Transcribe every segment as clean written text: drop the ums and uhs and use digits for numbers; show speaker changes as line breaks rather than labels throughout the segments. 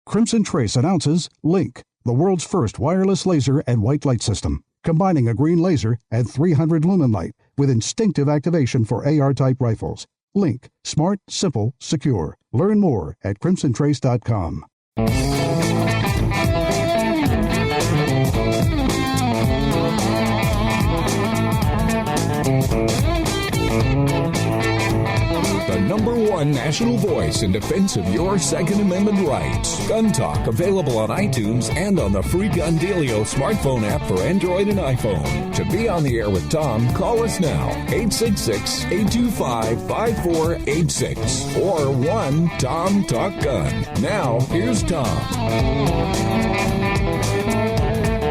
Crimson Trace announces Link, the world's first wireless laser and white light system, combining a green laser and 300 lumen light with instinctive activation for AR-type rifles. Link, smart, simple, secure. Learn more at crimsontrace.com.
The number one national voice in defense of your Second Amendment rights. Gun Talk, available on iTunes and on the free GunDealio smartphone app for Android and iPhone. To be on the air with Tom, call us now, 866-825-5486 or 1-TOM-TALK-GUN. Now, here's Tom.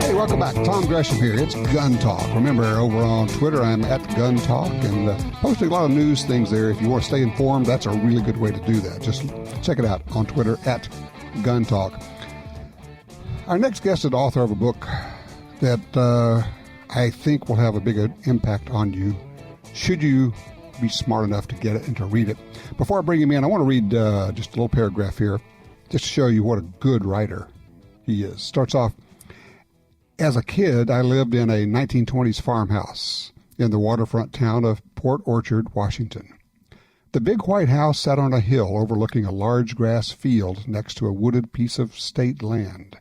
Hey, welcome back. Tom Gresham here. It's Gun Talk. Remember, over on Twitter, I'm at Gun Talk and posting a lot of news things there. If you want to stay informed, that's a really good way to do that. Just check it out on Twitter at Gun Talk. Our next guest is the author of a book that I think will have a big impact on you, should you be smart enough to get it and to read it. Before I bring him in, I want to read just a little paragraph here, just to show you what a good writer he is. Starts off, as a kid, I lived in a 1920s farmhouse in the waterfront town of Port Orchard, Washington. The big white house sat on a hill overlooking a large grass field next to a wooded piece of state land.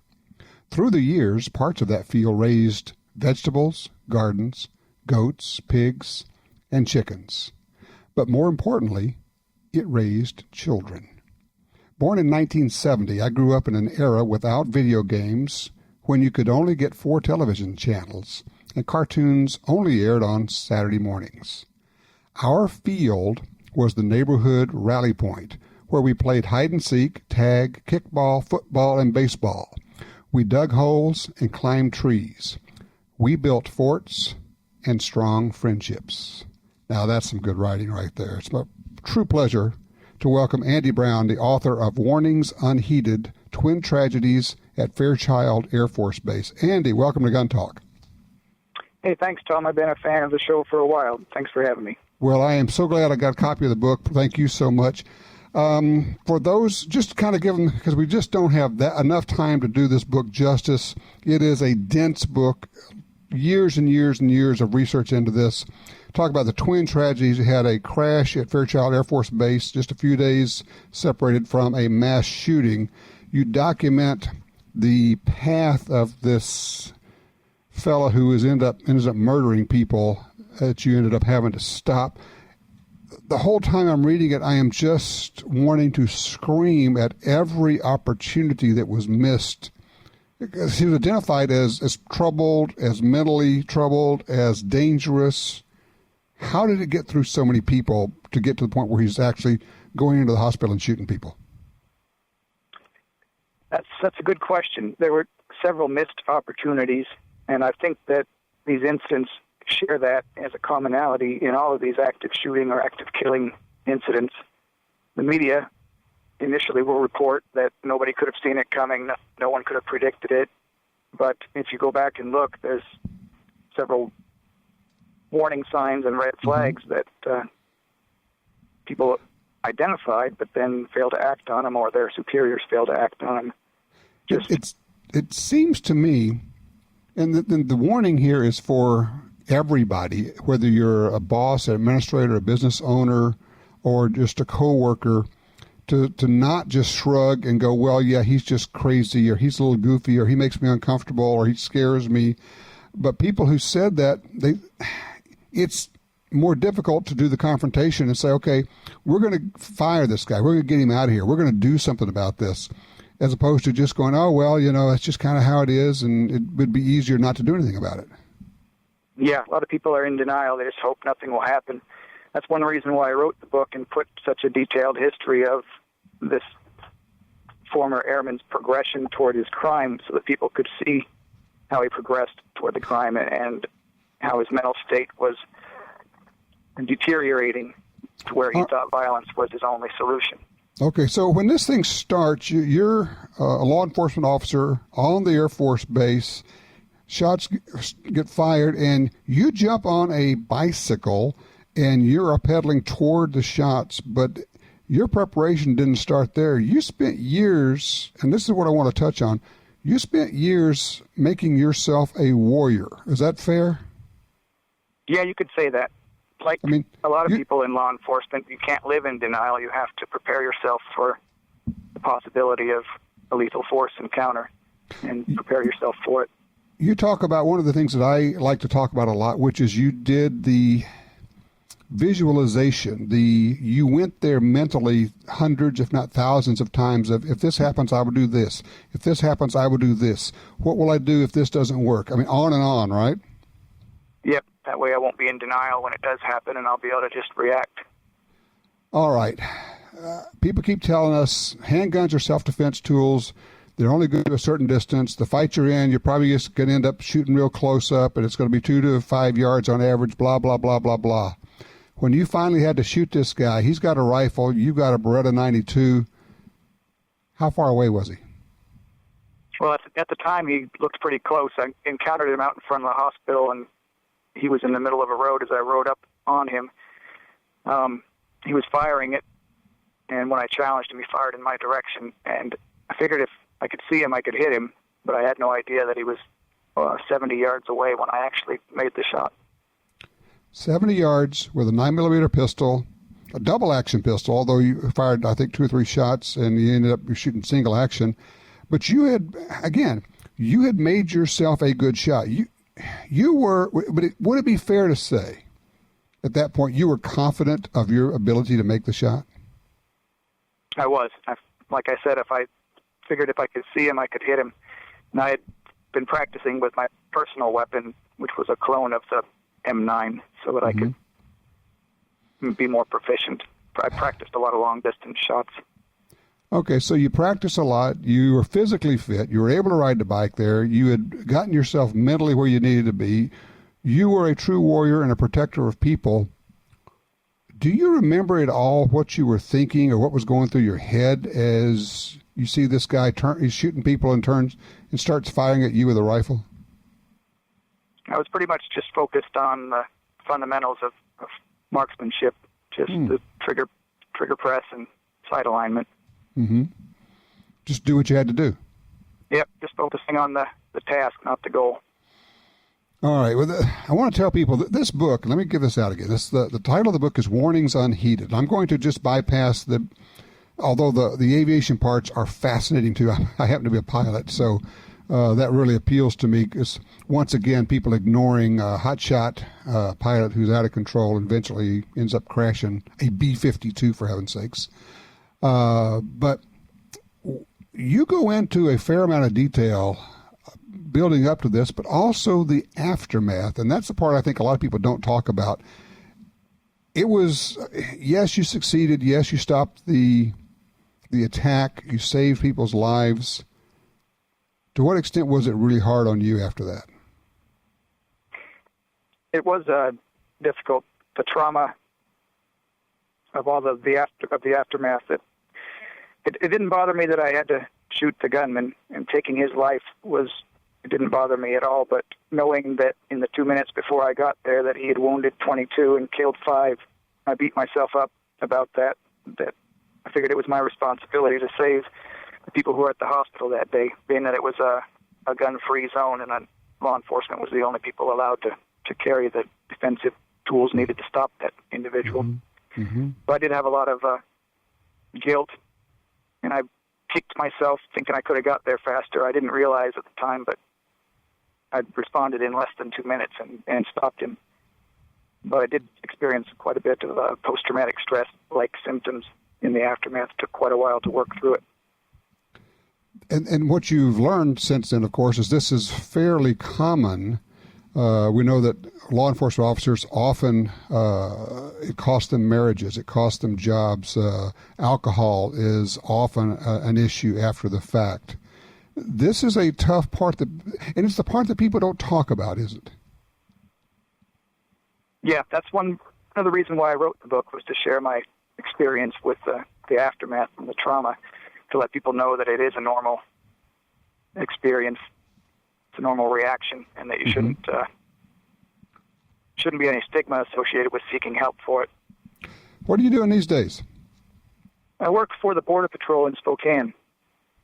Through the years, parts of that field raised vegetables, gardens, goats, pigs, and chickens. But more importantly, it raised children. Born in 1970, I grew up in an era without video games, when you could only get 4 television channels, and cartoons only aired on Saturday mornings. Our field was the neighborhood rally point, where we played hide-and-seek, tag, kickball, football, and baseball. We dug holes and climbed trees. We built forts and strong friendships. Now that's some good writing right there. It's a true pleasure to welcome Andy Brown, the author of Warnings Unheeded, Twin Tragedies at Fairchild Air Force Base. Andy, welcome to Gun Talk.
Hey, thanks, Tom. I've been a fan of the show for a while. Thanks for having me.
Well, I am so glad I got a copy of the book. Thank you so much. For those, just to kind of give them, because we just don't have enough time to do this book justice. It is a dense book, years and years and years of research into this. Talk about the twin tragedies. You had a crash at Fairchild Air Force Base just a few days separated from a mass shooting. You document the path of this fella who ends up murdering people that you ended up having to stop. The whole time I'm reading it, I am just wanting to scream at every opportunity that was missed. Because he was identified as troubled, as mentally troubled, as dangerous. How did it get through so many people to get to the point where he's actually going into the hospital and shooting people?
That's a good question. There were several missed opportunities, and I think that these incidents share that as a commonality in all of these active shooting or active killing incidents. The media initially will report that nobody could have seen it coming, no one could have predicted it, but if you go back and look, there's several warning signs and red flags that people identified, but then fail to act on them, or their superiors fail to act on them.
It seems to me, and the warning here is for everybody, whether you're a boss, an administrator, a business owner, or just a coworker, to not just shrug and go, well, yeah, he's just crazy, or he's a little goofy, or he makes me uncomfortable, or he scares me. But people who said that, it's more difficult to do the confrontation and say, okay, we're going to fire this guy. We're going to get him out of here. We're going to do something about this, as opposed to just going, oh, well, that's just kind of how it is, and it would be easier not to do anything about it.
Yeah, a lot of people are in denial. They just hope nothing will happen. That's one reason why I wrote the book and put such a detailed history of this former airman's progression toward his crime, so that people could see how he progressed toward the crime and how his mental state was deteriorating to where he thought violence was his only solution.
Okay, so when this thing starts, you're a law enforcement officer on the Air Force Base, shots get fired, and you jump on a bicycle, and you're pedaling toward the shots, but your preparation didn't start there. You spent years, and this is what I want to touch on, you spent years making yourself a warrior. Is that fair?
Yeah, you could say that. Like a lot of people in law enforcement, you can't live in denial. You have to prepare yourself for the possibility of a lethal force encounter and prepare yourself for it.
You talk about one of the things that I like to talk about a lot, which is you did the visualization. You went there mentally hundreds, if not thousands of times of, if this happens, I will do this. If this happens, I will do this. What will I do if this doesn't work? I mean, on and on, right?
Yep. That way I won't be in denial when it does happen, and I'll be able to just react.
All right. People keep telling us handguns are self-defense tools. They're only good to a certain distance. The fight you're in, you're probably just going to end up shooting real close up, and it's going to be 2 to 5 yards on average, blah, blah, blah, blah, blah. When you finally had to shoot this guy, he's got a rifle, you've got a Beretta 92. How far away was he?
Well, at the time, he looked pretty close. I encountered him out in front of the hospital, and he was in the middle of a road as I rode up on him. He was firing it, and when I challenged him, he fired in my direction. And I figured if I could see him, I could hit him, but I had no idea that he was 70 yards away when I actually made the shot.
70 yards with a 9mm pistol, a double-action pistol, although you fired, I think, 2 or 3 shots, and you ended up shooting single action. But you had made yourself a good shot. You were, but would it be fair to say at that point you were confident of your ability to make the shot?
I was. Like I said, if I figured if I could see him, I could hit him. And I had been practicing with my personal weapon, which was a clone of the M9, so that I could be more proficient. I practiced a lot of long-distance shots.
Okay, so you practice a lot. You were physically fit. You were able to ride the bike there. You had gotten yourself mentally where you needed to be. You were a true warrior and a protector of people. Do you remember at all what you were thinking or what was going through your head as you see this guy he's shooting people and turns and starts firing at you with a rifle?
I was pretty much just focused on the fundamentals of marksmanship, just the trigger press and sight alignment.
Mm-hmm. Just do what you had to do.
Yep, just focusing on the task, not the goal.
All right. Well, I want to tell people that this book, let me give this out again. The title of the book is Warnings Unheeded. I'm going to just bypass although the aviation parts are fascinating too. I happen to be a pilot, so that really appeals to me because, once again, people ignoring a hotshot pilot who's out of control and eventually ends up crashing a B-52, for heaven's sakes. But you go into a fair amount of detail building up to this, but also the aftermath. And that's the part I think a lot of people don't talk about. It was, yes, you succeeded. Yes, you stopped the attack. You saved people's lives. To what extent was it really hard on you after that?
It was difficult. The trauma of all the aftermath. It didn't bother me that I had to shoot the gunman, and taking his life it didn't bother me at all. But knowing that in the 2 minutes before I got there that he had wounded 22 and killed 5, I beat myself up about that. That I figured it was my responsibility to save the people who were at the hospital that day, being that it was a gun-free zone and law enforcement was the only people allowed to carry the defensive tools needed to stop that individual.
Mm-hmm. Mm-hmm.
But I did have a lot of guilt, and I kicked myself thinking I could have got there faster. I didn't realize at the time, but I responded in less than 2 minutes and stopped him. But I did experience quite a bit of post-traumatic stress-like symptoms in the aftermath. It took quite a while to work through it.
And what you've learned since then, of course, is this is fairly common. We know that law enforcement officers often, it costs them marriages, it costs them jobs. Alcohol is often an issue after the fact. This is a tough part, and it's the part that people don't talk about, is it?
Yeah, that's one of the reasons why I wrote the book, was to share my experience with the aftermath and the trauma, to let people know that it is a normal experience. It's a normal reaction, and that you shouldn't be any stigma associated with seeking help for it.
What are you doing these days?
I work for the Border Patrol in Spokane.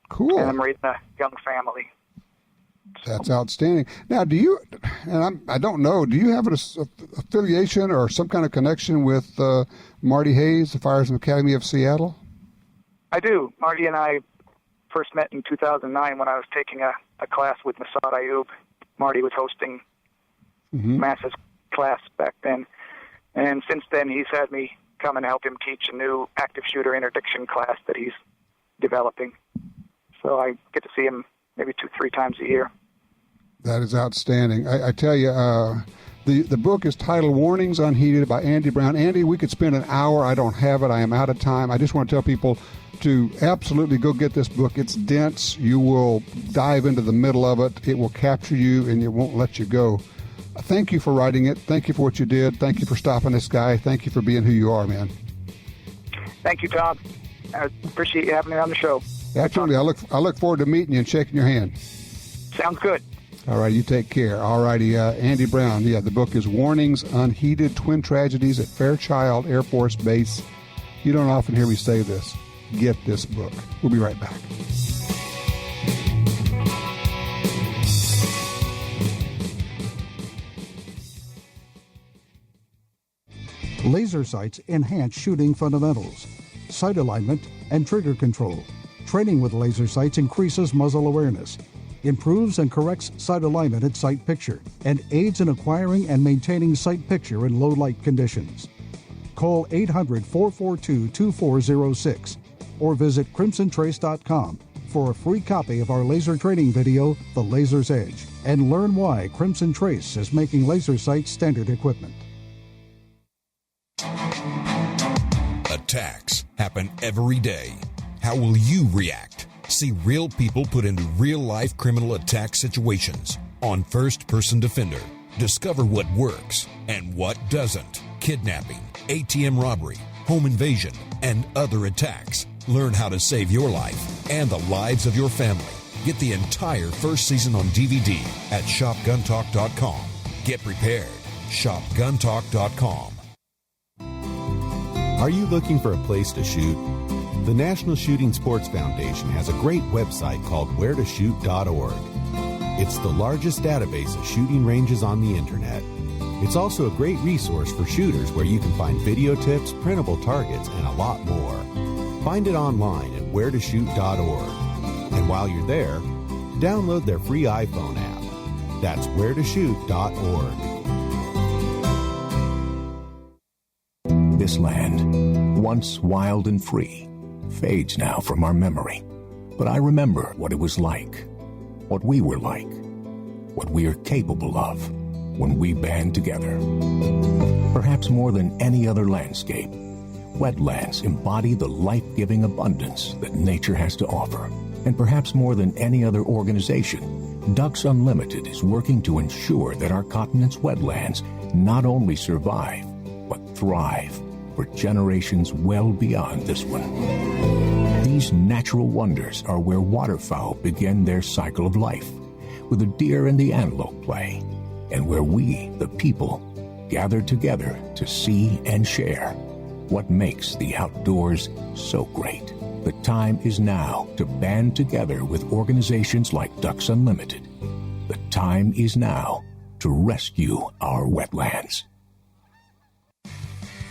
Cool.
And I'm raising a young family.
That's outstanding. Now, do you, and I don't know, do you have an affiliation or some kind of connection with Marty Hayes, the Firearms Academy of Seattle?
I do. Marty and I first met in 2009 when I was taking a class with Masad Ayub. Marty was hosting Mass's class back then. And since then, he's had me come and help him teach a new active shooter interdiction class that he's developing. So I get to see him maybe 2-3 times a year.
That is outstanding. I tell you, the book is titled Warnings Unheeded by Andy Brown. Andy, we could spend an hour. I don't have it. I am out of time. I just want to tell people to absolutely go get this book. It's dense. You will dive into the middle of it. It will capture you, and it won't let you go. Thank you for writing it. Thank you for what you did. Thank you for stopping this guy. Thank you for being who you are, man.
Thank you, Tom. I appreciate you having me on the show.
Absolutely. I look forward to meeting you and shaking your hand.
Sounds good.
All right, you take care. All righty, Andy Brown. Yeah, the book is Warnings Unheeded, Twin Tragedies at Fairchild Air Force Base. You don't often hear me say this. Get this book. We'll be right back.
Laser sights enhance shooting fundamentals, sight alignment, and trigger control. Training with laser sights increases muzzle awareness, improves and corrects sight alignment at sight picture, and aids in acquiring and maintaining sight picture in low light conditions. Call 800-442-2406 or visit crimsontrace.com for a free copy of our laser training video, The Laser's Edge, and learn why Crimson Trace is making laser sights standard equipment.
Attacks happen every day. How will you react? See real people put into real-life criminal attack situations on First Person Defender. Discover what works and what doesn't. Kidnapping, ATM robbery, home invasion, and other attacks. Learn how to save your life and the lives of your family. Get the entire first season on DVD at shopguntalk.com. Get prepared. Shopguntalk.com.
Are you looking for a place to shoot? The National Shooting Sports Foundation has a great website called wheretoshoot.org. It's the largest database of shooting ranges on the internet. It's also a great resource for shooters where you can find video tips, printable targets, and a lot more. Find it online at wheretoshoot.org. And while you're there, download their free iPhone app. That's wheretoshoot.org.
This land, once wild and free, fades now from our memory. But I remember what it was like, what we were like, what we are capable of when we band together. Perhaps more than any other landscape, wetlands embody the life-giving abundance that nature has to offer. And perhaps more than any other organization, Ducks Unlimited is working to ensure that our continent's wetlands not only survive, but thrive for generations well beyond this one. These natural wonders are where waterfowl begin their cycle of life, where the deer and the antelope play, and where we, the people, gather together to see and share what makes the outdoors so great. The time is now to band together with organizations like Ducks Unlimited. The time is now to rescue our wetlands.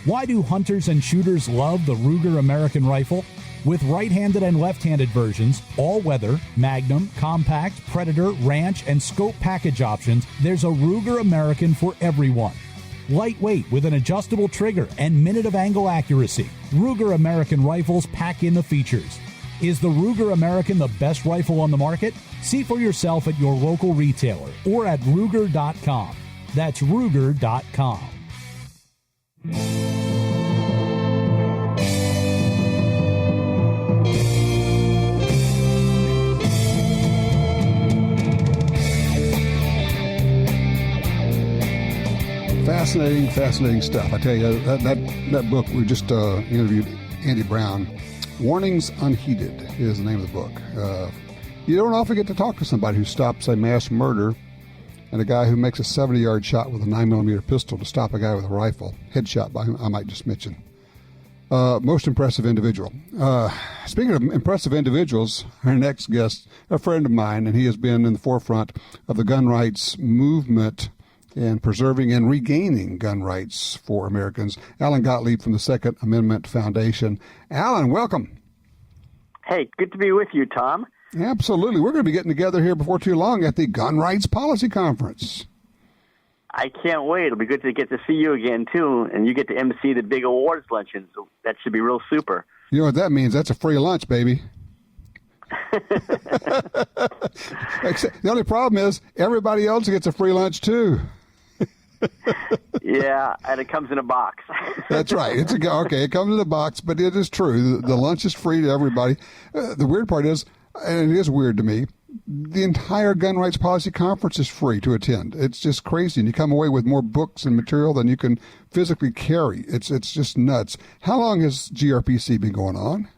Why do hunters and shooters love the Ruger American Rifle? With right-handed and left-handed versions, all-weather, Magnum, Compact, Predator, Ranch, and Scope package options, there's a Ruger American for everyone. Lightweight with an adjustable trigger and minute of angle accuracy, Ruger American rifles pack in the features. Is the Ruger American the best rifle on the market? See for yourself at your local retailer or at Ruger.com. That's Ruger.com.
Fascinating stuff. I tell you, that book, we just interviewed Andy Brown. Warnings Unheeded is the name of the book. You don't often get to talk to somebody who stops a mass murder and a guy who makes a 70-yard shot with a 9mm pistol to stop a guy with a rifle. Headshot, I might just mention. most impressive individual. Speaking of impressive individuals, our next guest, a friend of mine, and he has been in the forefront of the gun rights movement and preserving and regaining gun rights for Americans. Alan Gottlieb from the Second Amendment Foundation. Alan, welcome.
Hey, good to be with you, Tom.
Absolutely. We're going to be getting together here before too long at the Gun Rights Policy Conference.
I can't wait. It'll be good to get to see you again, too, and you get to MC the big awards luncheon, so that should be real super.
You know what that means? That's a free lunch, baby. Except, the only problem is everybody else gets a free lunch, too.
Yeah, and it comes in a box.
That's right. It comes in a box, but it is true. The lunch is free to everybody. The weird part is, and it is weird to me, the entire Gun Rights Policy Conference is free to attend. It's just crazy, and you come away with more books and material than you can physically carry. It's just nuts. How long has GRPC been going on?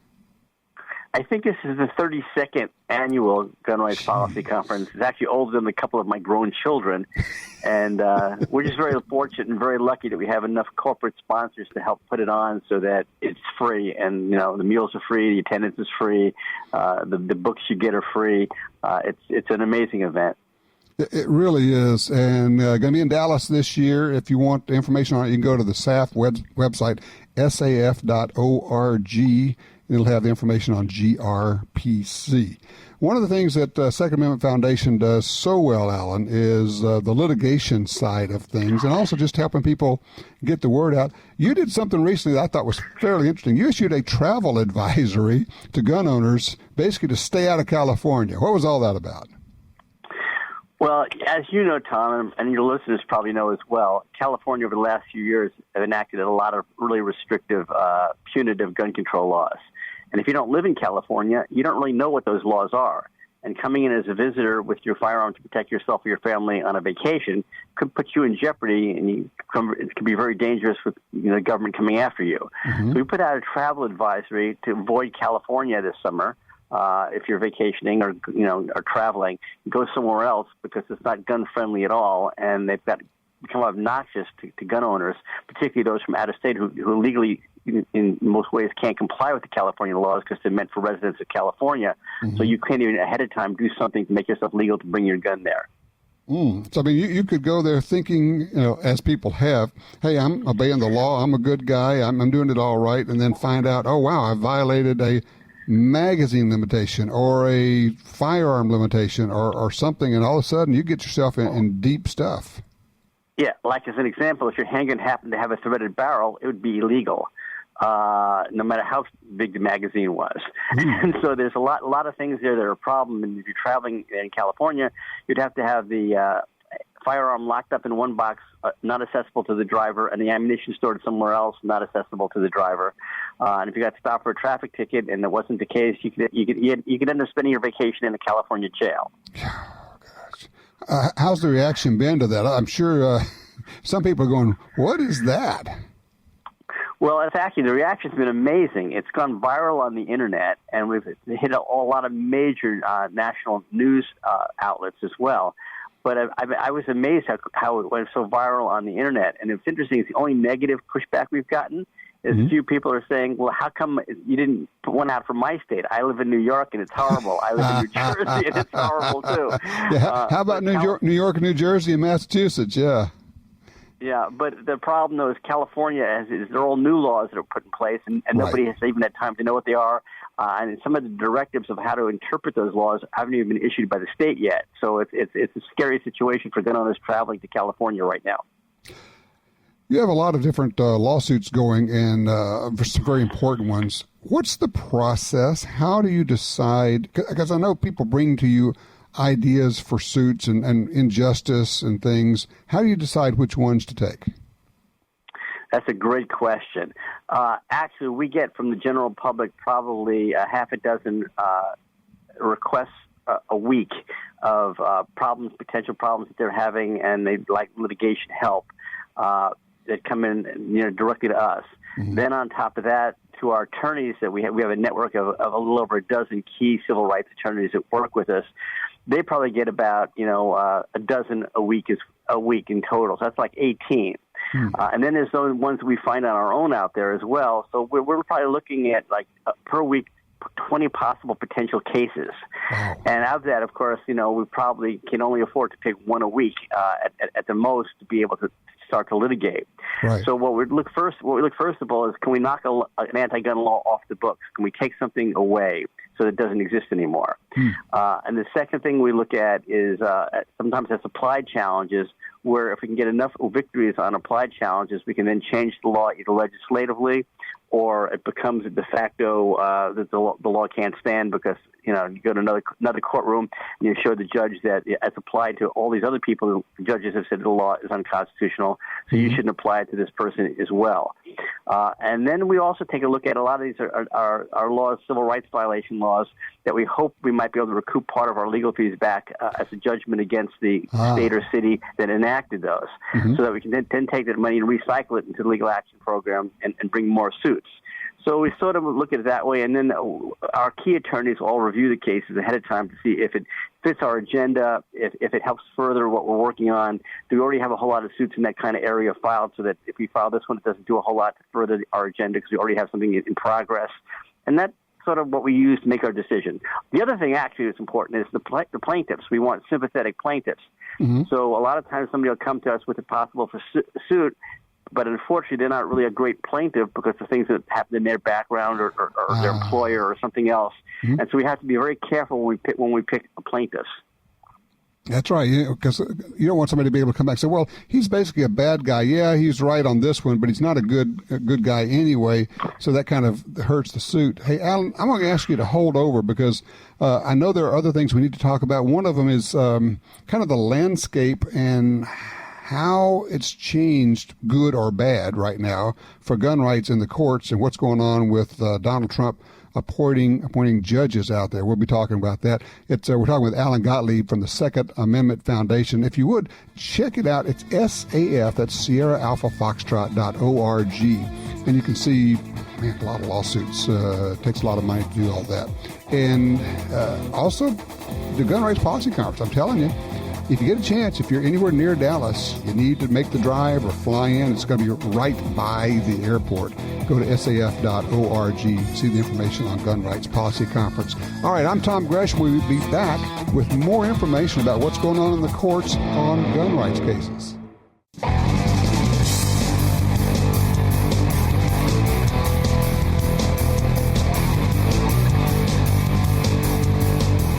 I think this is the 32nd annual Gun Rights Policy Conference. It's actually older than a couple of my grown children. And we're just very fortunate and very lucky that we have enough corporate sponsors to help put it on so that it's free. And, you know, the meals are free, the attendance is free, the books you get are free. It's an amazing event.
It really is. And going to be in Dallas this year. If you want information on it, you can go to the SAF website, saf.org. It'll have the information on GRPC. One of the things that Second Amendment Foundation does so well, Alan, is the litigation side of things and also just helping people get the word out. You did something recently that I thought was fairly interesting. You issued a travel advisory to gun owners, basically to stay out of California. What was all that about?
Well, as you know, Tom, and your listeners probably know as well, California over the last few years have enacted a lot of really restrictive, punitive gun control laws. And if you don't live in California, you don't really know what those laws are. And coming in as a visitor with your firearm to protect yourself or your family on a vacation could put you in jeopardy, and it can be very dangerous with the government coming after you. Mm-hmm. So we put out a travel advisory to avoid California this summer. If you're vacationing or traveling, go somewhere else because it's not gun friendly at all, and they've got become obnoxious to gun owners, particularly those from out of state who legally, in most ways, can't comply with the California laws because they're meant for residents of California. Mm-hmm. So you can't even ahead of time do something to make yourself legal to bring your gun there.
So, I mean, you could go there thinking, as people have, hey, I'm obeying the law, I'm a good guy, I'm doing it all right, and then find out, oh, wow, I violated a magazine limitation or a firearm limitation or something, and all of a sudden you get yourself in deep stuff.
Yeah, like as an example, if your handgun happened to have a threaded barrel, it would be illegal, no matter how big the magazine was. And so there's a lot of things there that are a problem. And if you're traveling in California, you'd have to have the firearm locked up in one box, not accessible to the driver, and the ammunition stored somewhere else, not accessible to the driver. And if you got stopped for a traffic ticket and that wasn't the case, you could end up spending your vacation in a California jail.
Oh, gosh. How's the reaction been to that? I'm sure some people are going, what is that?
Well, it's actually, the reaction's been amazing. It's gone viral on the Internet, and we've hit a lot of major national news outlets as well. But I was amazed how it went so viral on the Internet. And it's interesting, it's the only negative pushback we've gotten is a few people are saying, well, how come you didn't put one out for my state? I live in New York, and it's horrible. I live in New Jersey, and it's horrible, too.
Yeah, how about New York, New Jersey, and Massachusetts? Yeah.
Yeah, but the problem, though, is California they're all new laws that are put in place, and nobody has even had time to know what they are. And some of the directives of how to interpret those laws haven't even been issued by the state yet. So it's a scary situation for gun owners traveling to California right now.
You have a lot of different lawsuits going, and some very important ones. What's the process? How do you decide? Because I know people bring to you ideas for suits and injustice and things. How do you decide which ones to take?
That's a great question. Actually, we get from the general public probably a half a dozen requests a week of potential problems that they're having, and they'd like litigation help that come in directly to us. Mm-hmm. Then on top of that, to our attorneys that we have a network of a little over a dozen key civil rights attorneys that work with us. They probably get about a dozen a week in total. So that's like 18. And then there's those ones we find on our own out there as well. So we're probably looking at per week 20 possible potential cases.
Wow.
And of that, of course, we probably can only afford to pick one a week at the most to be able to start to litigate.
Right.
So what we look first of all is, can we knock an anti-gun law off the books? Can we take something away so that it doesn't exist anymore? And the second thing we look at is sometimes that's applied challenges, where if we can get enough victories on applied challenges, we can then change the law either legislatively or it becomes a de facto that the law can't stand, because you go to another courtroom and you show the judge that as applied to all these other people, the judges have said the law is unconstitutional, so you shouldn't apply it to this person as well. And then we also take a look at a lot of these are laws, civil rights violation laws, that we hope we might be able to recoup part of our legal fees back as a judgment against the state or city that enacted those, so that we can then take that money and recycle it into the legal action program and bring more suits. So we sort of look at it that way, and then our key attorneys all review the cases ahead of time to see if it fits our agenda, if it helps further what we're working on. Do we already have a whole lot of suits in that kind of area filed, so that if we file this one, it doesn't do a whole lot to further our agenda because we already have something in progress? And that's sort of what we use to make our decision. The other thing actually that's important is the plaintiffs. We want sympathetic plaintiffs. So a lot of times somebody will come to us with a possible suit, but unfortunately, they're not really a great plaintiff because of things that happen in their background or their employer or something else. And so we have to be very careful when we pick plaintiffs.
That's right, because you don't want somebody to be able to come back and say, well, he's basically a bad guy. Yeah, he's right on this one, but he's not a good guy anyway, so that kind of hurts the suit. Hey, Alan, I'm going to ask you to hold over because I know there are other things we need to talk about. One of them is kind of the landscape and how it's changed, good or bad, right now for gun rights in the courts, and what's going on with Donald Trump appointing judges out there. We'll be talking about that. We're talking with Alan Gottlieb from the Second Amendment Foundation. If you would, check it out. It's SAF, that's Sierra Alpha Foxtrot.org. And you can see, man, a lot of lawsuits. It takes a lot of money to do all that. And also the Gun Rights Policy Conference. I'm telling you, if you get a chance, if you're anywhere near Dallas, you need to make the drive or fly in. It's going to be right by the airport. Go to saf.org. See the information on Gun Rights Policy Conference. All right, I'm Tom Gresham. We'll be back with more information about what's going on in the courts on gun rights cases.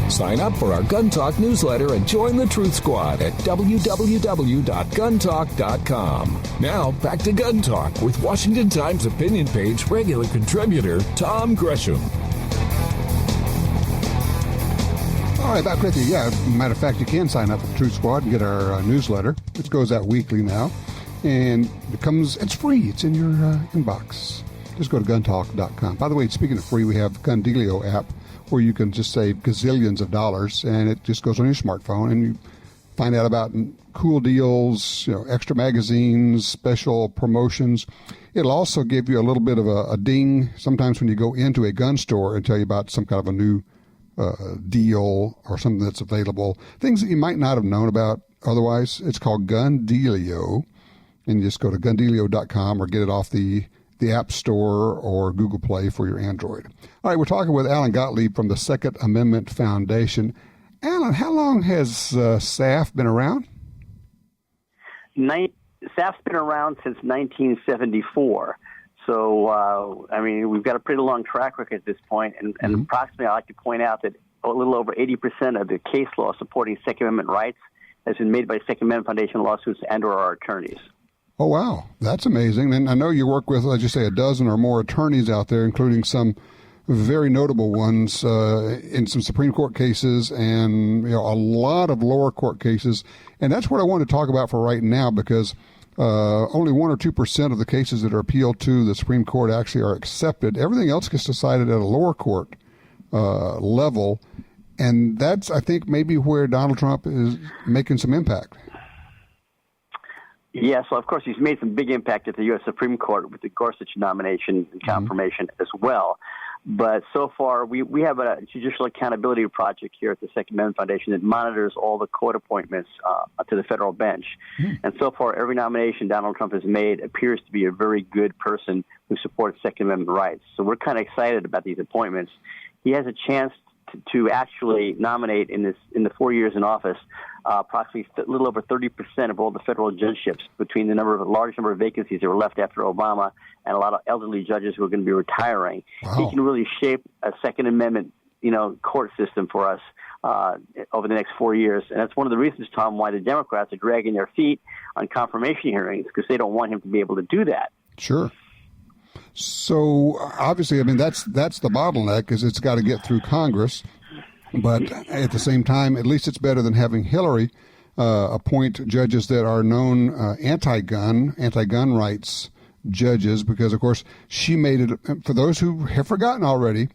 Sign up for our Gun Talk newsletter and join the Truth Squad at www.guntalk.com. Now, back to Gun Talk with Washington Times opinion page regular contributor Tom Gresham.
All right, back with you. Yeah, matter of fact, you can sign up for the Truth Squad and get our newsletter. It goes out weekly now, and it's free. It's in your inbox. Just go to guntalk.com. By the way, speaking of free, we have the GunDealio app, where you can just save gazillions of dollars, and it just goes on your smartphone, and you find out about cool deals, extra magazines, special promotions. It'll also give you a little bit of a ding sometimes when you go into a gun store and tell you about some kind of a new deal or something that's available, things that you might not have known about otherwise. It's called GunDealio, and you just go to GunDealio.com or get it off the App Store or Google Play for your Android. All right, we're talking with Alan Gottlieb from the Second Amendment Foundation. Alan, how long has SAF been around?
SAF's been around since 1974. So, we've got a pretty long track record at this point, and approximately, I like to point out that a little over 80% of the case law supporting Second Amendment rights has been made by Second Amendment Foundation lawsuits and/or our attorneys.
Oh, wow. That's amazing. And I know you work with, let's just say, a dozen or more attorneys out there, including some very notable ones in some Supreme Court cases and a lot of lower court cases. And that's what I want to talk about for right now, because only 1 or 2% of the cases that are appealed to the Supreme Court actually are accepted. Everything else gets decided at a lower court level. And that's, I think, maybe where Donald Trump is making some impact.
Yes, well, of course, he's made some big impact at the U.S. Supreme Court with the Gorsuch nomination and confirmation as well. But so far, we have a judicial accountability project here at the Second Amendment Foundation that monitors all the court appointments to the federal bench. And so far, every nomination Donald Trump has made appears to be a very good person who supports Second Amendment rights. So we're kind of excited about these appointments. He has a chance to actually nominate in the 4 years in office approximately a little over 30% of all the federal judgeships between the large number of vacancies that were left after Obama and a lot of elderly judges who are going to be retiring.
Wow.
He can really shape a Second Amendment, court system for us over the next 4 years. And that's one of the reasons, Tom, why the Democrats are dragging their feet on confirmation hearings, because they don't want him to be able to do that.
Sure. So obviously, I mean, that's the bottleneck, is it's got to get through Congress. But at the same time, at least it's better than having Hillary appoint judges that are known anti-gun rights judges, because, of course, she made it, for those who have forgotten already,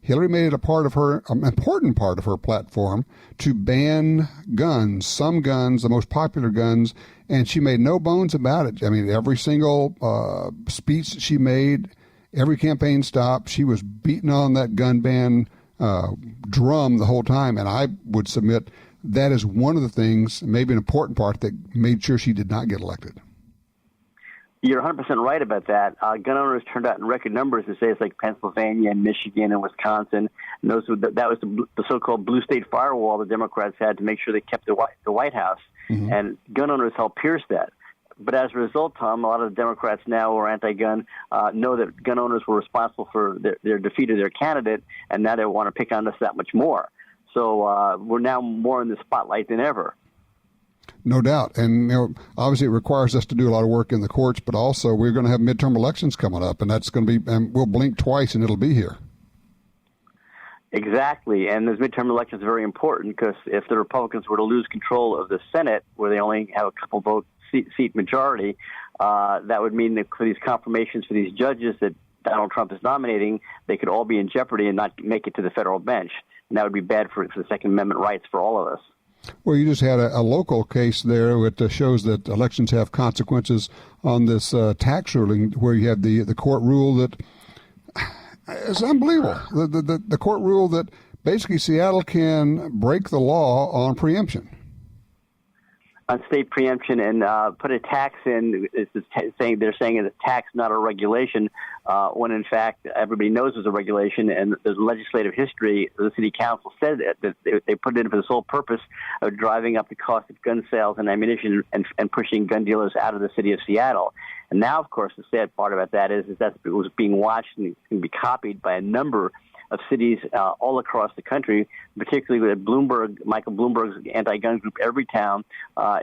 Hillary made it an important part of her platform to ban guns, some guns, the most popular guns, and she made no bones about it. I mean, every single speech she made, every campaign stop, she was beating on that gun ban drum the whole time, and I would submit that is one of the things, maybe an important part, that made sure she did not get elected.
You're 100% right about that. Gun owners turned out in record numbers in states like Pennsylvania and Michigan and Wisconsin. And that was the so-called blue state firewall the Democrats had to make sure they kept the White House. Mm-hmm. And gun owners helped pierce that. But as a result, Tom, a lot of the Democrats now who are anti-gun know that gun owners were responsible for their defeat of their candidate, and now they want to pick on us that much more. So we're now more in the spotlight than ever.
No doubt. And obviously it requires us to do a lot of work in the courts, but also we're going to have midterm elections coming up, and that's going to be, and we'll blink twice and it'll be here.
Exactly. And those midterm elections are very important, because if the Republicans were to lose control of the Senate, where they only have a couple vote seat majority, that would mean that for these confirmations for these judges that Donald Trump is nominating, they could all be in jeopardy and not make it to the federal bench. And that would be bad for the Second Amendment rights for all of us.
Well, you just had a local case there that shows that elections have consequences on this tax ruling, where you have the court rule that is unbelievable. The court rule that basically Seattle can break the law on preemption.
On state preemption, and put a tax in. They're saying it's a tax, not a regulation, when in fact everybody knows it's a regulation. And there's legislative history. The city council said that they put it in for the sole purpose of driving up the cost of gun sales and ammunition and pushing gun dealers out of the city of Seattle. And now, of course, the sad part about that is that it was being watched and can be copied by a number of cities all across the country, particularly with Michael Bloomberg's anti-gun group, Everytown,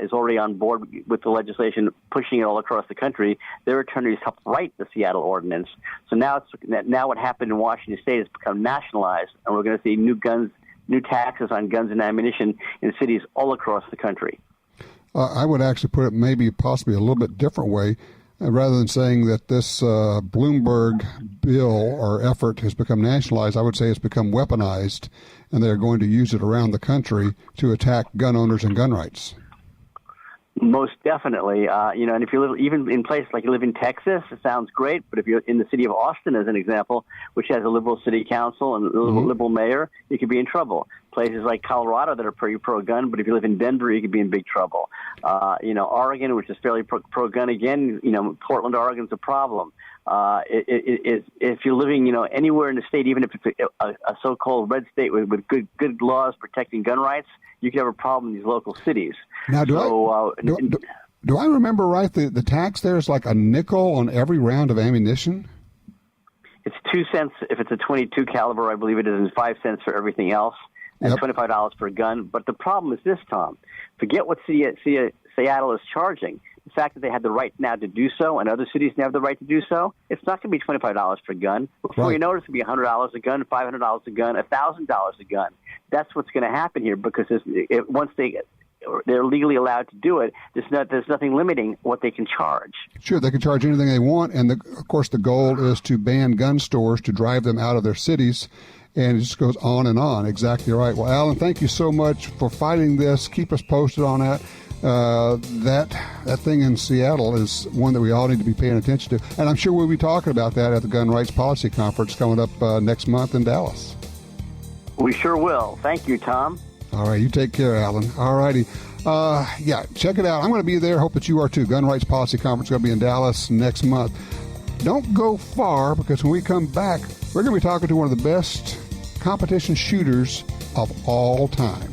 is already on board with the legislation, pushing it all across the country. Their attorneys helped write the Seattle ordinance. So now what happened in Washington State has become nationalized, and we're going to see new taxes on guns and ammunition in cities all across the country.
I would actually put it maybe possibly a little bit different way. Rather than saying that this Bloomberg bill or effort has become nationalized, I would say it's become weaponized, and they're going to use it around the country to attack gun owners and gun rights.
Most definitely. And if you live even in places like you live in Texas, it sounds great. But if you're in the city of Austin, as an example, which has a liberal city council and a liberal mayor, you could be in trouble. Places like Colorado that are pretty pro-gun, but if you live in Denver, you could be in big trouble. Oregon, which is fairly pro-gun again, Portland, Oregon's a problem. If you're living, anywhere in the state, even if it's a so-called red state with good laws protecting gun rights, you could have a problem in these local cities.
Now, do I remember right? The tax there is like a nickel on every round of ammunition?
It's 2 cents if it's a .22 caliber, I believe it is, and 5 cents for everything else, and $25 per gun. But the problem is this, Tom. Forget what Seattle is charging. The fact that they have the right now to do so, and other cities now have the right to do so, it's not going to be $25 per gun. Before you know it, it's going to be $100 a gun, $500 a gun, $1,000 a gun. That's what's going to happen here, because once they're legally allowed to do it, there's nothing limiting what they can charge.
Sure, they can charge anything they want, and of course the goal is to ban gun stores, to drive them out of their cities, and it just goes on and on. Exactly right. Well, Alan, thank you so much for fighting this. Keep us posted on that. that thing in Seattle is one that we all need to be paying attention to. And I'm sure we'll be talking about that at the Gun Rights Policy Conference coming up next month in Dallas.
We sure will. Thank you, Tom.
All right, you take care, Alan. All righty. Yeah, check it out. I'm going to be there. Hope that you are too. Gun Rights Policy Conference is going to be in Dallas next month. Don't go far, because when we come back, we're going to be talking to one of the best competition shooters of all time.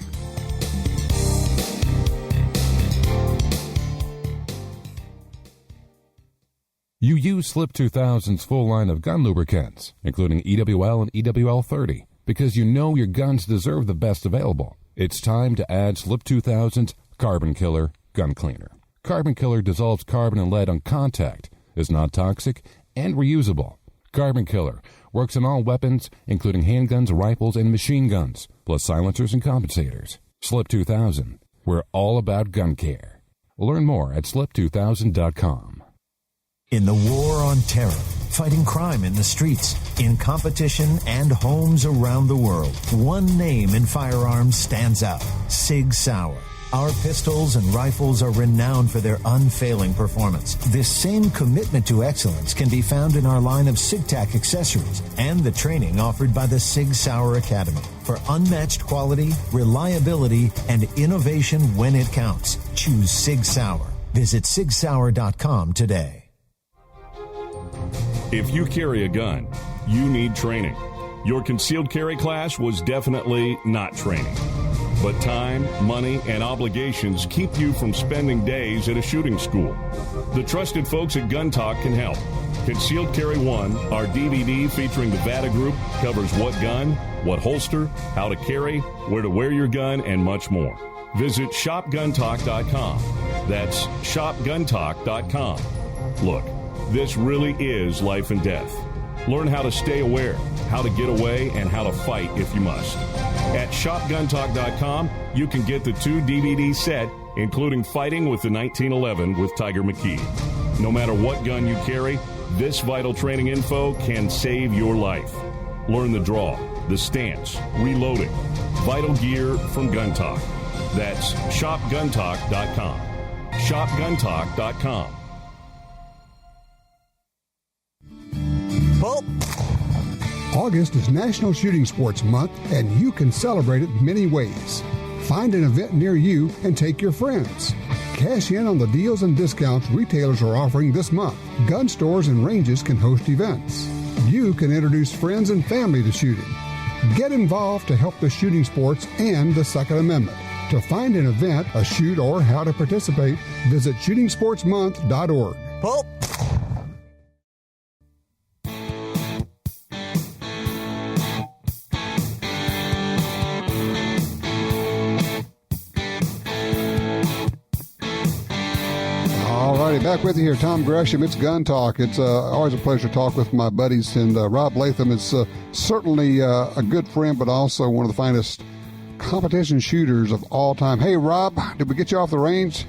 You use Slip 2000's full line of gun lubricants, including EWL and EWL 30, because you know your guns deserve the best available. It's time to add Slip 2000's Carbon Killer Gun Cleaner. Carbon Killer dissolves carbon and lead on contact, is not toxic, and reusable. Carbon Killer works on all weapons, including handguns, rifles, and machine guns, plus silencers and compensators. Slip 2000. We're all about gun care. Learn more at slip2000.com.
In the war on terror, fighting crime in the streets, in competition and homes around the world, one name in firearms stands out: Sig Sauer. Our pistols and rifles are renowned for their unfailing performance. This same commitment to excellence can be found in our line of SigTac accessories and the training offered by the Sig Sauer Academy. For unmatched quality, reliability, and innovation when it counts, choose Sig Sauer. Visit sigsauer.com today.
If you carry a gun, you need training. Your concealed carry class was definitely not training. But time, money, and obligations keep you from spending days at a shooting school. The trusted folks at Gun Talk can help. Concealed Carry 1, our DVD featuring the VADA Group, covers what gun, what holster, how to carry, where to wear your gun, and much more. Visit shopguntalk.com. That's shopguntalk.com. Look, this really is life and death. Learn how to stay aware, how to get away, and how to fight if you must. At shopguntalk.com, you can get the 2 DVD set, including Fighting with the 1911 with Tiger McKee. No matter what gun you carry, this vital training info can save your life. Learn the draw, the stance, reloading, vital gear from Gun Talk. That's shopguntalk.com. shopguntalk.com.
Well,
August is National Shooting Sports Month, and you can celebrate it many ways. Find an event near you and take your friends. Cash in on the deals and discounts retailers are offering this month. Gun stores and ranges can host events. You can introduce friends and family to shooting. Get involved to help the shooting sports and the Second Amendment. To find an event, a shoot, or how to participate, visit shootingsportsmonth.org.
well.
Back with you here, Tom Gresham. It's Gun Talk. It's always a pleasure to talk with my buddies, and Rob Latham is certainly a good friend, but also one of the finest competition shooters of all time. Hey, Rob, did we get you off the range?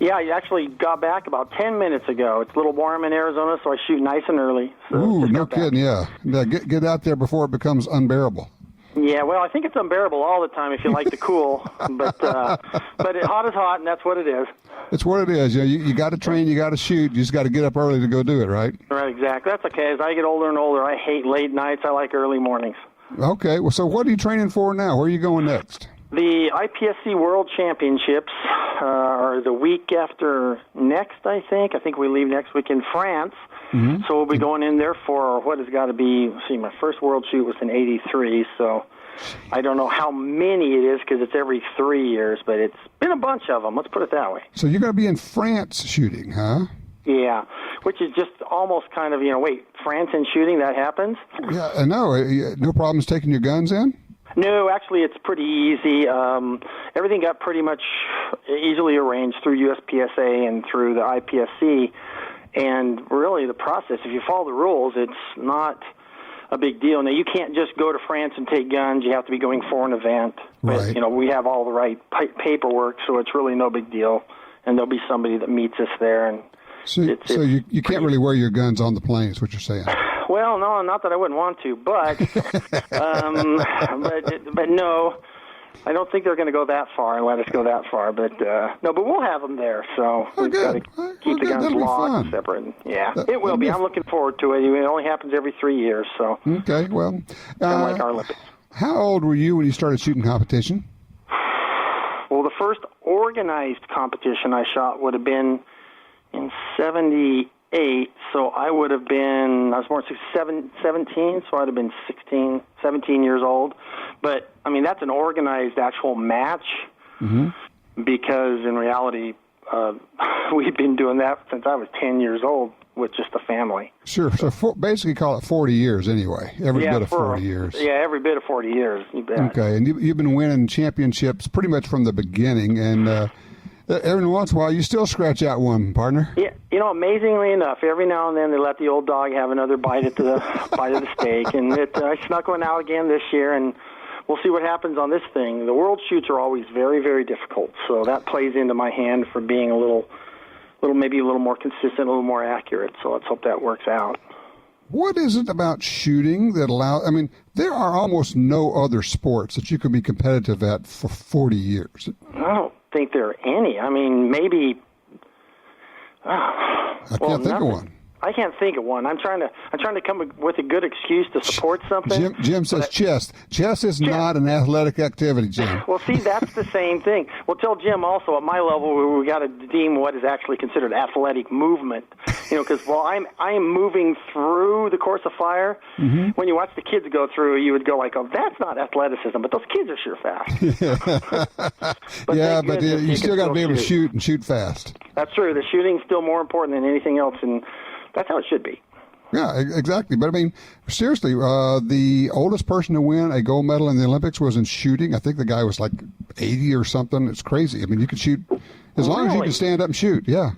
Yeah, I actually got back about 10 minutes ago. It's a little warm in Arizona, so I shoot nice and early. So
ooh, no kidding, yeah. Get out there before it becomes unbearable.
Yeah, well, I think it's unbearable all the time if you like the cool, but hot is hot, and that's what it is.
It's what it is. You got to train, you got to shoot, you just got to get up early to go do it, right?
Right, exactly. That's okay. As I get older and older, I hate late nights. I like early mornings.
Okay, well, so what are you training for now? Where are you going next?
The IPSC World Championships are the week after next, I think. I think we leave next week in France. Mm-hmm. So we'll be going in there for what has got to be, my first world shoot was in 83, so I don't know how many it is because it's every 3 years, but it's been a bunch of them. Let's put it that way.
So you're going to be in France shooting, huh?
Yeah, which is just almost kind of, wait, France and shooting, that happens?
Yeah, I know. No problems taking your guns in?
No, actually, it's pretty easy. Everything got pretty much easily arranged through USPSA and through the IPSC. And really, the process, if you follow the rules, it's not a big deal. Now, you can't just go to France and take guns. You have to be going for an event.
Right.
But, we have all the right paperwork, so it's really no big deal. And there'll be somebody that meets us there. And
so you can't really wear your guns on the plane, is what you're saying.
Well, no, not that I wouldn't want to, but but no. I don't think they're going to go that far and let us go that far, but no, but we'll have them there. So we've got to keep the guns locked and separate. Yeah, it will be. I'm looking forward to it. It only happens every 3 years, so
okay. Well,
like our Olympics.
How old were you when you started shooting competition?
Well, the first organized competition I shot would have been in '78. So I would have been, I was born 17, so I'd have been 17 years old. But, I mean, that's an organized actual match because in reality, we've been doing that since I was 10 years old with just the family.
Sure. So basically call it 40 years anyway, every bit of 40 years.
Yeah, every bit of 40 years. You bet.
Okay, and you've been winning championships pretty much from the beginning, and every once in a while you still scratch out one, partner.
Yeah, you know, amazingly enough, every now and then they let the old dog have another bite at the bite of the steak, and I snuck one out again this year, and we'll see what happens on this thing. The world shoots are always very, very difficult, so that plays into my hand for being maybe a little more consistent, a little more accurate. So let's hope that works out.
What is it about shooting that allows? I mean, there are almost no other sports that you can be competitive at for 40 years.
I don't think there are any. I mean, maybe.
I can't think of one.
I can't think of one. I'm trying to come up with a good excuse to support something.
Jim says chess. Chess is not an athletic activity, Jim.
Well, see, that's the same thing. Well, tell Jim also at my level we got to deem what is actually considered athletic movement. You know, because while I'm moving through the course of fire, when you watch the kids go through, you would go like, "Oh, that's not athleticism," but those kids are sure fast.
but you still got to be able to shoot and shoot fast.
That's true. The shooting's still more important than anything else, and that's how it should be.
Yeah, exactly. But, I mean, seriously, the oldest person to win a gold medal in the Olympics was in shooting. I think the guy was like 80 or something. It's crazy. I mean, you can shoot as long as you can stand up and shoot. Yeah.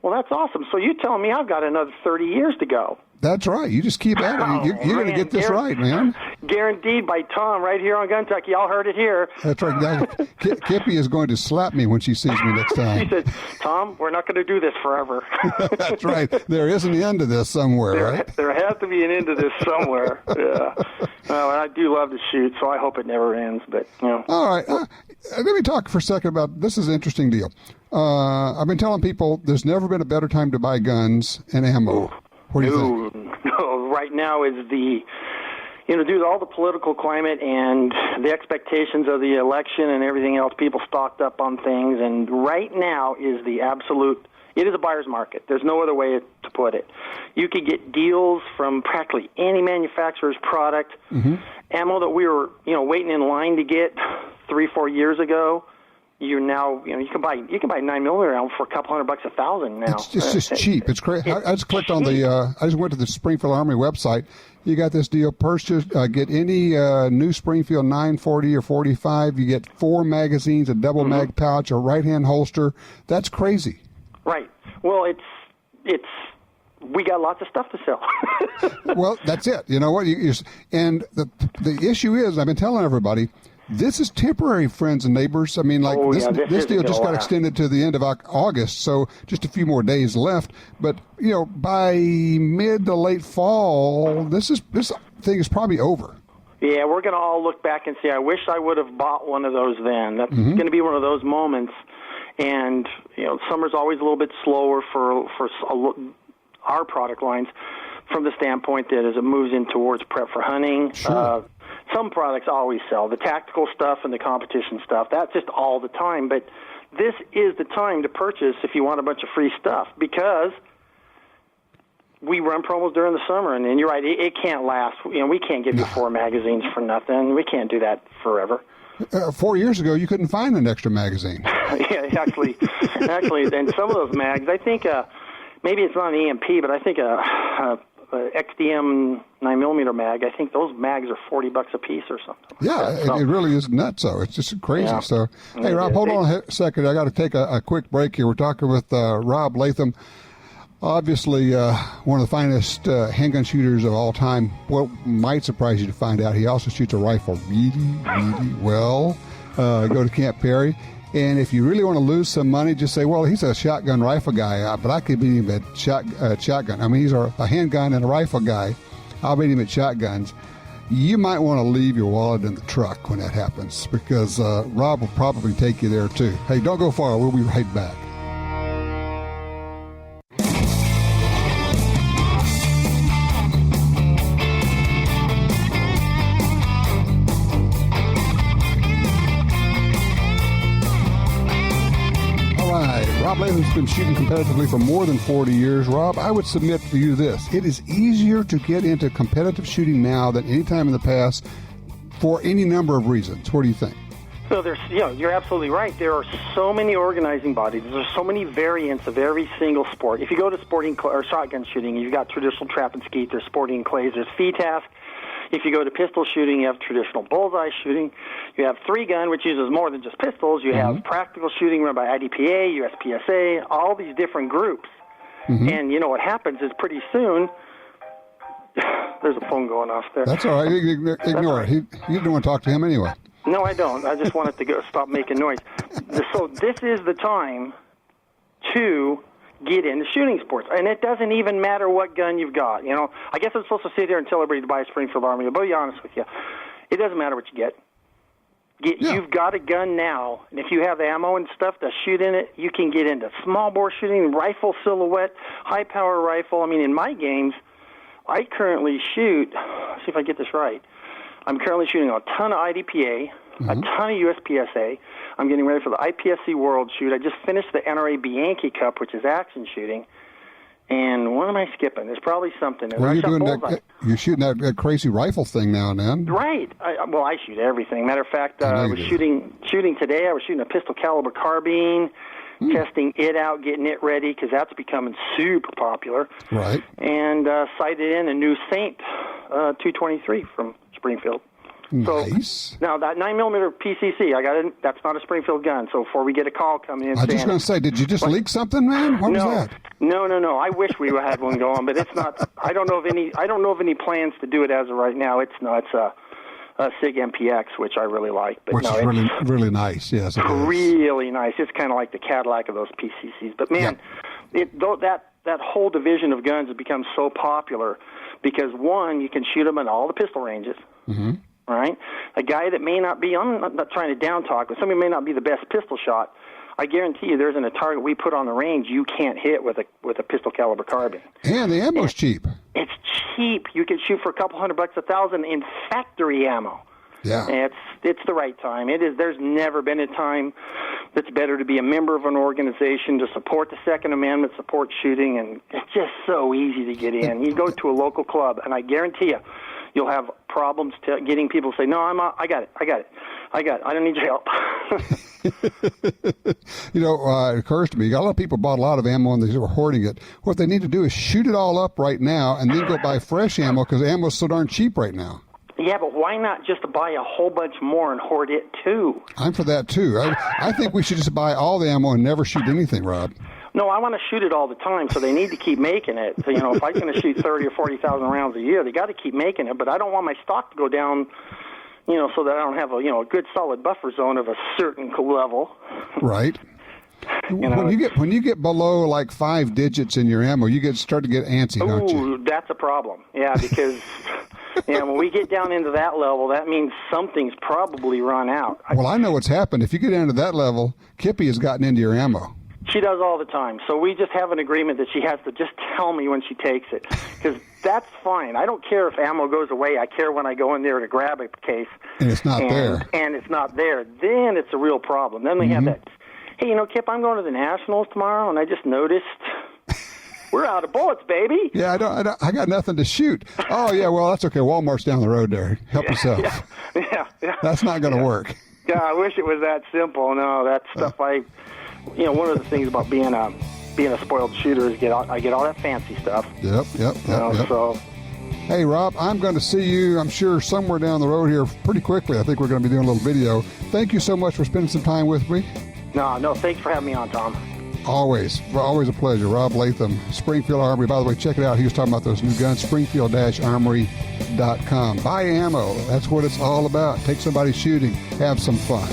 Well, that's awesome. So you're telling me I've got another 30 years to go.
That's right. You just keep at it. You're going to get this right, man.
Guaranteed by Tom right here on Guntucky. Y'all heard it here.
That's right. Kippy is going to slap me when she sees me next time.
She said, Tom, we're not going to do this forever.
That's right. There is an end to this somewhere, right?
There has to be an end to this somewhere. Yeah. Well, I do love to shoot, so I hope it never ends. But you know.
All right. Let me talk for a second about this. Is an interesting deal. I've been telling people there's never been a better time to buy guns and ammo. What do you think?
No, right now is due to all the political climate and the expectations of the election and everything else, people stocked up on things, and right now is it is a buyer's market. There's no other way to put it. You could get deals from practically any manufacturer's product. Ammo that we were, waiting in line to get 3-4 years ago. You can buy 9mm ammo for a couple $100 1,000 now.
It's just cheap. It's crazy. I just clicked on I just went to the Springfield Army website. You got this deal. Get any new Springfield 940 or 45. You get 4 magazines, a double mag pouch, a right-hand holster. That's crazy.
Right. Well, we got lots of stuff to sell.
Well, that's it. You know what? And the issue is, I've been telling everybody, this is temporary, friends and neighbors. I mean, this deal just got extended to the end of August, so just a few more days left. But, by mid to late fall, this thing is probably over.
Yeah, we're going to all look back and say, I wish I would have bought one of those then. That's going to be one of those moments. And, summer's always a little bit slower for our product lines from the standpoint that as it moves in towards prep for hunting.
Sure.
Some products always sell. The tactical stuff and the competition stuff, that's just all the time. But this is the time to purchase if you want a bunch of free stuff, because we run promos during the summer. And you're right, it can't last. We can't give you 4 magazines for nothing. We can't do that forever.
4 years ago, you couldn't find an extra magazine.
Yeah, actually, and some of those mags, I think maybe it's not an EMP, but I think XDM 9mm mag, I think those mags are $40 a piece or something.
Yeah, it really is nuts. So it's just crazy. Yeah. So, hey, Rob, hold on a second. I got to take a quick break here. We're talking with Rob Latham, obviously one of the finest handgun shooters of all time. What might surprise you to find out, he also shoots a rifle really, really well. Go to Camp Perry. And if you really want to lose some money, just say, well, he's a shotgun rifle guy, but I could beat him at shotgun. I mean, he's a handgun and a rifle guy. I'll beat him at shotguns. you might want to leave your wallet in the truck when that happens, because Rob will probably take you there too. Hey, don't go far. We'll be right back. Rob Latham's been shooting competitively for more than 40 years. Rob, I would submit to you this. It is easier to get into competitive shooting now than any time in the past for any number of reasons. What do you think?
So you're absolutely right. There are so many organizing bodies. There's so many variants of every single sport. If you go to sporting or shotgun shooting, you've got traditional trap and skeet. There's sporting clays. There's FETASC. If you go to pistol shooting, you have traditional bullseye shooting. You have 3-gun, which uses more than just pistols. You have practical shooting run by IDPA, USPSA, all these different groups. And you know what happens is pretty soon, there's a phone going off there.
That's all right. Ignore it. You don't want to talk to him anyway.
No, I don't. I just want it to stop making noise. So this is the time to get into shooting sports. And it doesn't even matter what gun you've got. You know, I guess I'm supposed to sit here and tell everybody to buy a Springfield Armory, but I'll be honest with you. It doesn't matter what you get. You've got a gun now, and if you have ammo and stuff to shoot in it, you can get into small bore shooting, rifle silhouette, high power rifle. I mean, in my games, I currently shoot, let's see if I get this right, I'm currently shooting a ton of IDPA, a ton of USPSA. I'm getting ready for the IPSC World Shoot. I just finished the NRA Bianchi Cup, which is action shooting. And what am I skipping? There's probably something.
Well, you're shooting that crazy rifle thing now and then.
Right. I shoot everything. Matter of fact, I was shooting today. I was shooting a pistol caliber carbine, testing it out, getting it ready, because that's becoming super popular.
Right. And
sighted in a new Saint 223 from Springfield.
Nice.
So, now, that 9mm PCC, that's not a Springfield gun. So before we get a call coming in,
I was just going to say, did you just leak something, man? What was that?
No. I wish we had one going, but it's not. I don't know of any plans to do it as of right now. It's a SIG MPX, which I really like. But
which is really, really nice. Yes, it is.
Really nice. It's kind of like the Cadillac of those PCCs. But man, that whole division of guns has become so popular because one, you can shoot them in all the pistol ranges. All right, a guy that may not be, I'm not trying to down talk, but somebody may not be the best pistol shot. I guarantee you, there isn't a target we put on the range you can't hit with a pistol caliber carbine.
And the ammo's cheap.
It's cheap. You can shoot for a couple $100, $1,000 in factory ammo.
Yeah,
and it's the right time. It is. There's never been a time that's better to be a member of an organization, to support the Second Amendment, support shooting, and it's just so easy to get in. You go to a local club, and I guarantee you'll have problems getting people to say, no, I got it. I don't need your help.
It occurs to me, a lot of people bought a lot of ammo and they were hoarding it. What they need to do is shoot it all up right now and then go buy fresh ammo, because ammo is so darn cheap right now.
Yeah, but why not just buy a whole bunch more and hoard it too?
I'm for that too. I think we should just buy all the ammo and never shoot anything, Rob.
No, I want to shoot it all the time, so they need to keep making it. So, if I'm going to shoot 30 or 40,000 rounds a year, they got to keep making it. But I don't want my stock to go down, so that I don't have a good solid buffer zone of a certain level.
Right. When you get below like 5 digits in your ammo, you start to get antsy, don't you?
Ooh, that's a problem. Yeah, because when we get down into that level, that means something's probably run out.
Well, I know what's happened. If you get down to that level, Kippy has gotten into your ammo.
She does all the time. So we just have an agreement that she has to just tell me when she takes it, because that's fine. I don't care if ammo goes away. I care when I go in there to grab a case.
And it's not there.
And it's not there. Then it's a real problem. Then we have that, hey, Kip, I'm going to the Nationals tomorrow, and I just noticed we're out of bullets, baby.
Yeah, I got nothing to shoot. Oh, yeah, well, that's okay. Walmart's down the road there. Help yourself.
Yeah.
That's not going to work.
Yeah, I wish it was that simple. No, that stuff one of the things about being a spoiled shooter is I get all that fancy stuff.
Yep.
So,
hey, Rob, I'm going to see you, I'm sure, somewhere down the road here pretty quickly. I think we're going to be doing a little video. Thank you so much for spending some time with me.
No, thanks for having me on, Tom.
Always a pleasure. Rob Latham, Springfield Armory. By the way, check it out. He was talking about those new guns, springfield-armory.com. Buy ammo. That's what it's all about. Take somebody shooting. Have some fun.